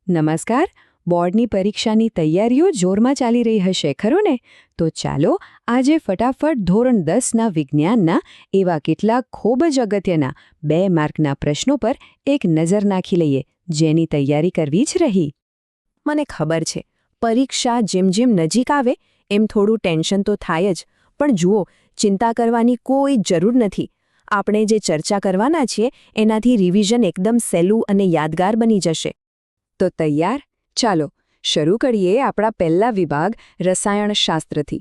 નમસ્કાર. બોર્ડની પરીક્ષાની તૈયારીઓ જોરમાં ચાલી રહી હશે ખરું ને? તો ચાલો આજે ફટાફટ ધોરણ 10ના વિજ્ઞાનના એવા કેટલાક ખૂબ જ અગત્યના 2 માર્કના પ્રશ્નો પર એક નજર નાખી લઈએ, જેની તૈયારી કરવી જ રહી. મને ખબર છે, પરીક્ષા જેમ જેમ નજીક આવે એમ થોડું ટેન્શન તો થાય જ, પણ જુઓ, ચિંતા કરવાની કોઈ જરૂર નથી. આપણે જે ચર્ચા કરવાના છીએ એનાથી રિવિઝન એકદમ સહેલું અને યાદગાર બની જશે. તો તૈયાર? ચાલો શરૂ કરીએ આપણા પહેલા વિભાગ રસાયણશાસ્ત્રથી.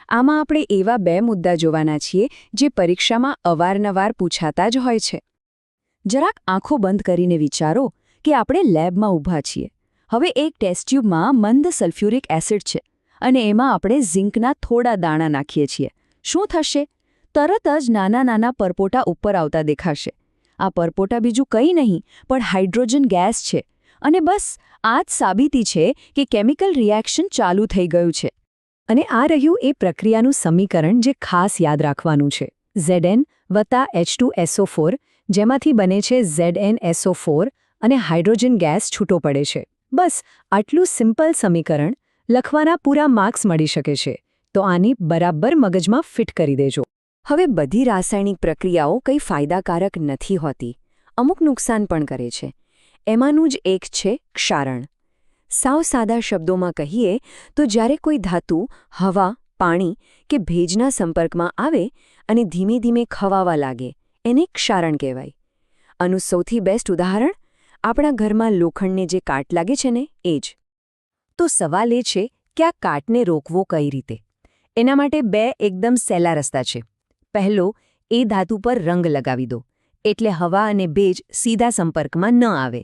આમાં આપણે એવા 2 મુદ્દા જોવાના છીએ જે પરીક્ષામાં અવારનવાર પૂછાતા જ હોય છે. જરાક આંખો બંધ કરીને વિચારો કે આપણે લેબમાં ઊભા છીએ. હવે એક ટેસ્ટ ટ્યુબમાં મંદ સલ્ફ્યુરિક એસિડ છે અને એમાં આપણે ઝિંકના થોડા દાણા નાખીએ છીએ. શું થશે? તરત જ નાના નાના પરપોટા ઉપર આવતા દેખાશે. આ પરપોટા બીજું કંઈ નહીં પણ હાઇડ્રોજન ગેસ છે. અને બસ આ જ સાબિતી છે કે કેમિકલ રિએક્શન ચાલુ થઈ ગયું છે. અને આ રહ્યું એ પ્રક્રિયાનું સમીકરણ જે ખાસ યાદ રાખવાનું છે. Zn + H2SO4, જેમાંથી બને છે ZnSO4 અને હાઇડ્રોજન ગેસ છૂટો પડે છે. બસ આટલું સિમ્પલ સમીકરણ લખવાના પૂરા માર્ક્સ મળી શકે છે. તો આની બરાબર મગજમાં ફિટ કરી દેજો. હવે બધી રાસાયણિક પ્રક્રિયાઓ કંઈ ફાયદાકારક નથી હોતી. અમુક નુકસાન પણ કરે છે. એમાંનું જ એક છે ક્ષારણ. સાવ સાદા શબ્દોમાં કહીએ તો જ્યારે કોઈ ધાતુ હવા, પાણી કે ભેજના સંપર્કમાં આવે અને ધીમે ધીમે ખવાવા લાગે, એને ક્ષારણ કહેવાય. આનું સૌથી બેસ્ટ ઉદાહરણ આપણા ઘરમાં લોખંડને જે કાટ લાગે છે ને, એ જ. તો સવાલ એ છે કે આ કાટને રોકવો કઈ રીતે? એના માટે 2 એકદમ સહેલા રસ્તા છે. પહેલો, એ ધાતુ પર રંગ લગાવી દો, એટલે હવા અને ભેજ સીધા સંપર્કમાં ન આવે.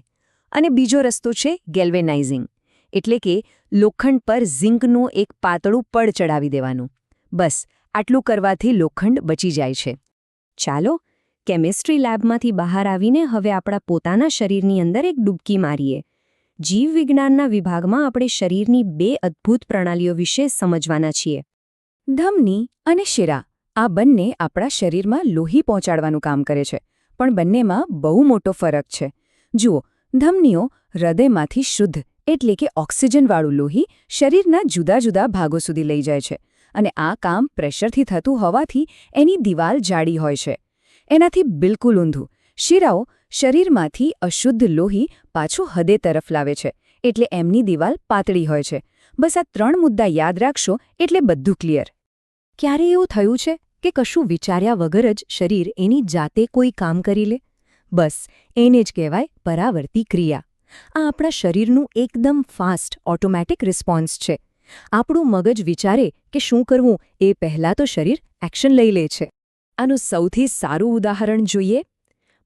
અને બીજો રસ્તો છે ગેલ્વેનાઇઝિંગ, એટલે કે લોખંડ પર ઝિંકનું એક પાતળું પડ ચડાવી દેવાનું. બસ આટલું કરવાથી લોખંડ બચી જાય છે. ચાલો કેમિસ્ટ્રી લેબમાંથી બહાર આવીને હવે આપણા પોતાના શરીરની અંદર એક ડૂબકી મારીએ. જીવવિજ્ઞાનના વિભાગમાં આપણે શરીરની 2 અદ્ભુત પ્રણાલીઓ વિશે સમજવાના છીએ. ધમની અને શિરા. આ બંને આપણા શરીરમાં લોહી પહોંચાડવાનું કામ કરે છે, પણ બંનેમાં બહુ મોટો ફરક છે. જુઓ, ધમનીઓ હૃદયમાંથી શુદ્ધ એટલે કે ઓક્સિજનવાળું લોહી શરીરના જુદા જુદા ભાગો સુધી લઈ જાય છે, અને આ કામ પ્રેશરથી થતું હોવાથી એની દિવાલ જાડી હોય છે. એનાથી બિલકુલ ઊંધું, શિરાઓ શરીરમાંથી અશુદ્ધ લોહી પાછું હૃદય તરફ લાવે છે, એટલે એમની દિવાલ પાતળી હોય છે. બસ આ 3 મુદ્દા યાદ રાખશો એટલે બધું ક્લિયર. ક્યારે એવું થયું છે કે કશું વિચાર્યા વગર જ શરીર એની જાતે કોઈ કામ કરી લે? બસ એને જ કહેવાય પરાવર્તી ક્રિયા. આ આપણા શરીરનું એકદમ ફાસ્ટ ઓટોમેટિક રિસ્પોન્સ છે. આપણું મગજ વિચારે કે શું કરવું એ પહેલાં તો શરીર એક્શન લઈ લે છે. આનું સૌથી સારું ઉદાહરણ જોઈએ.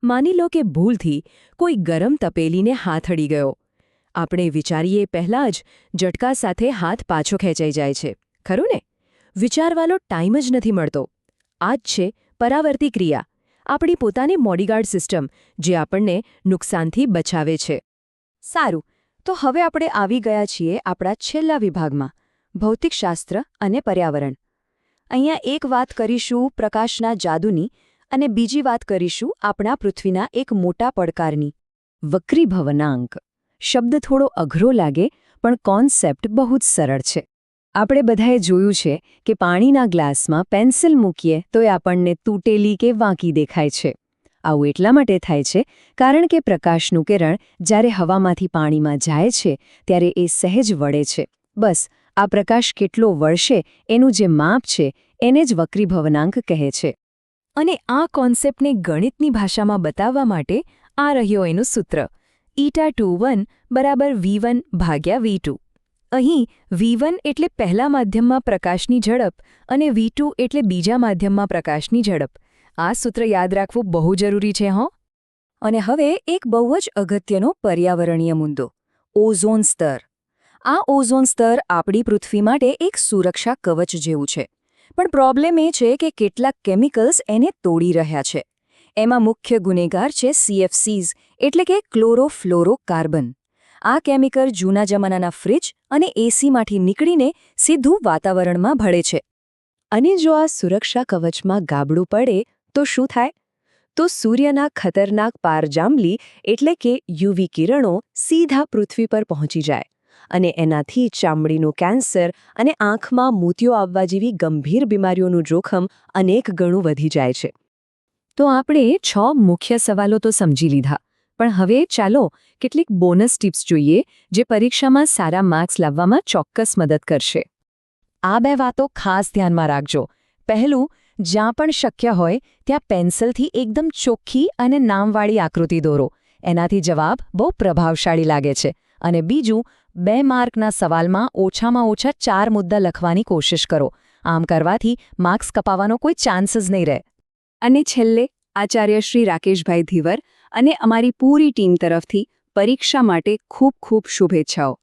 માની લો કે ભૂલથી કોઈ ગરમ તપેલીને હાથ અડી ગયો. આપણે વિચારીએ પહેલાં જ ઝટકા સાથે હાથ પાછો ખેંચાઈ જાય છે, ખરું ને? વિચારવાનો ટાઈમ જ નથી મળતો. આ જ છે પરાવર્તી ક્રિયા, આપણી પોતાની બોડીગાર્ડ સિસ્ટમ, જે આપણને નુકસાનથી બચાવે છે. સારું, તો હવે આપણે આવી ગયા છીએ આપણા છેલ્લા વિભાગમાં, ભૌતિકશાસ્ત્ર અને પર્યાવરણ. અહીંયા એક વાત કરીશું પ્રકાશના જાદુની અને બીજી વાત કરીશું આપણા પૃથ્વીના એક મોટા પડકારની, વક્રીભવનાંક. શબ્દ થોડો અઘરો લાગે, પણ કોન્સેપ્ટ બહુ જ સરળ છે. આપણે બધાએ જોયું છે કે પાણીના ગ્લાસમાં પેન્સિલ મૂકીએ તો એ આપણને તૂટેલી કે વાંકી દેખાય છે. આવું એટલા માટે થાય છે કારણ કે પ્રકાશનું કિરણ જ્યારે હવામાંથી પાણીમાં જાય છે ત્યારે એ સહેજ વળે છે. બસ આ પ્રકાશ કેટલો વળશે એનું જે માપ છે એને જ વક્રીભવનાંક કહે છે. અને આ કોન્સેપ્ટને ગણિતની ભાષામાં બતાવવા માટે આ રહ્યો એનું સૂત્ર: η21 = v1/v2. અહીં v1 એટલે પહેલા માધ્યમમાં પ્રકાશની ઝડપ અને v2 એટલે બીજા માધ્યમમાં પ્રકાશની ઝડપ. આ સૂત્ર યાદ રાખવું બહુ જરૂરી છે હો. અને હવે એક બહુ જ અગત્યનો પર્યાવરણીય મુદ્દો: ઓઝોન સ્તર. આ ઓઝોન સ્તર આપણી પૃથ્વી માટે એક સુરક્ષા કવચ જેવું છે. પણ પ્રોબ્લેમ એ છે કે કેટલાક કેમિકલ્સ એને તોડી રહ્યા છે. એમાં મુખ્ય ગુનેગાર છે CFCs, એટલે કે ક્લોરોફ્લોરોકાર્બન. આ કેમિકલ જૂના જમાનાના ફ્રિજ અને એસીમાંથી નીકળીને સીધું વાતાવરણમાં ભળે છે. અને જો આ સુરક્ષા કવચમાં ગાબડું પડે તો શું થાય? તો સૂર્યના ખતરનાક પારજાંબલી એટલે કે યુવી કિરણો સીધા પૃથ્વી પર પહોંચી જાય અને એનાથી ચામડીનું કેન્સર અને આંખમાં મોતિયો આવવા જેવી ગંભીર બીમારીઓનું જોખમ અનેક ગણું વધી જાય છે. તો આપણે 6 મુખ્ય સવાલો તો સમજી લીધા, પણ હવે ચાલો કેટલીક બોનસ ટિપ્સ જોઈએ જે પરીક્ષામાં સારા માર્ક્સ લાવવામાં ચોક્કસ મદદ કરશે. આ 2 વાતો ખાસ ધ્યાનમાં રાખજો. પહેલું, જ્યાં પણ શક્ય હોય ત્યાં પેન્સિલથી એકદમ ચોખ્ખી અને નામવાળી આકૃતિ દોરો. એનાથી જવાબ બહુ પ્રભાવશાળી લાગે છે. અને બીજું, 2 માર્કના સવાલમાં ઓછામાં ઓછા 4 મુદ્દા લખવાની કોશિશ કરો. આમ કરવાથી માર્ક્સ કપાવવાનો કોઈ ચાન્સ જ નહીં રહે. અને છેલ્લે, આચાર્ય શ્રી રાકેશભાઈ ધીવર અને અમારી પૂરી ટીમ તરફથી પરીક્ષા માટે ખૂબ ખૂબ શુભેચ્છાઓ.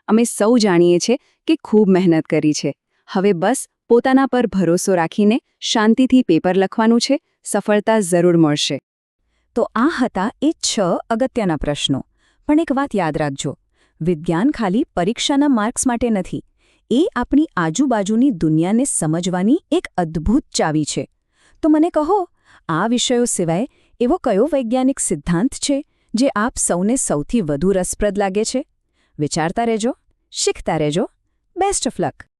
અમે સૌ જાણીએ છીએ કે ખૂબ મહેનત કરી છે. હવે બસ પોતાના પર ભરોસો રાખીને શાંતિથી પેપર લખવાનું છે. સફળતા જરૂર મળશે. તો આ હતા એ 6 અગત્યના પ્રશ્નો. પણ એક વાત યાદ રાખજો, વિજ્ઞાન ખાલી પરીક્ષાના માર્ક્સ માટે નથી. એ આપણી આજુબાજુની દુનિયાને સમજવાની એક અદ્ભુત ચાવી છે. તો મને કહો, આ વિષયો સિવાય એવો કયો વૈજ્ઞાનિક સિદ્ધાંત છે જે આપ સૌને સૌથી વધુ રસપ્રદ લાગે છે? વિચારતા રહેજો, શીખતા રહેજો. Best of luck.